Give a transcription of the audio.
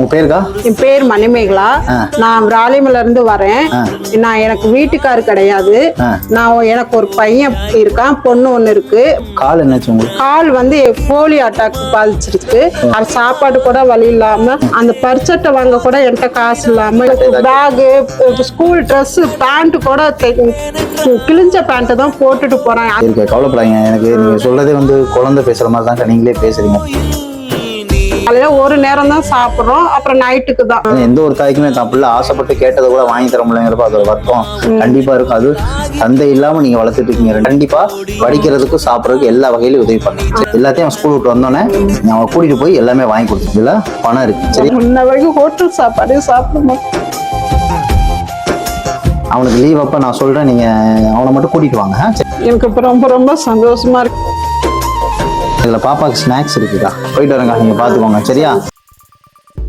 உங்க பேருக்கா? என் பேர் மணிமேகலா. நான் ராலிமல இருந்து வரேன். நான் எனக்கு வீட்டுக்காரு கிடையாது. எனக்கு ஒரு பையன் இருக்கான், பொண்ணு ஒண்ணு இருக்கு. கால் என்னாச்சு உங்களுக்கு? கால் வந்து போலியோ அட்டாக் பாதிச்சிருக்கு. அது சாப்பாடு கூட வழி இல்லாம, அந்த பரிச்சட்டை வாங்க கூட என்கிட்ட காசு இல்லாம, பேகு, ஸ்கூல் ட்ரெஸ், பேண்ட் கூட கிழிஞ்ச பேண்ட் தான் போட்டுட்டு போறேன். கவலைப்படாதீங்க, எனக்கு நீங்க சொல்றதே வந்து குழந்தை பேசுற மாதிரி தான் நீங்களே பேசுறீங்க. காலையில ஒரு நேரம் தான் சாப்பிடுறோம், அப்புறம் நைட்டுக்கு தான். எந்த ஒரு தாய்க்குமே தான் பிள்ளை ஆசைப்பட்டு கேட்டதை கூட வாங்கி தர முடியலைங்கிறப்ப அதோட வருத்தம் கண்டிப்பா இருக்கும். அது தந்தை இல்லாம நீங்க வளர்த்துட்டு இருக்கீங்க. கண்டிப்பா படிக்கிறதுக்கும் சாப்பிடறதுக்கு எல்லா வகையிலும் உதவி பண்ணுங்க. எல்லாத்தையும் ஸ்கூல் விட்டு வந்தோடனே அவங்க கூட்டிட்டு போய் எல்லாமே வாங்கி கொடுத்ததுல பணம் இருக்கு. சரி, முன்ன வரைக்கும் ஹோட்டல் சாப்பாடு சாப்பிடணும். அவனுக்கு லீவ் அப்ப நான் சொல்றேன், நீங்க அவனை மட்டும் கூட்டிட்டு வாங்க. எனக்கு இப்ப ரொம்ப ரொம்ப சந்தோஷமா இருக்கு. இதுல பாப்பாக்கு ஸ்நாக்ஸ் இருக்குதா, போயிட்டு வரேங்க, நீங்க பாத்துக்கோங்க. சரியா?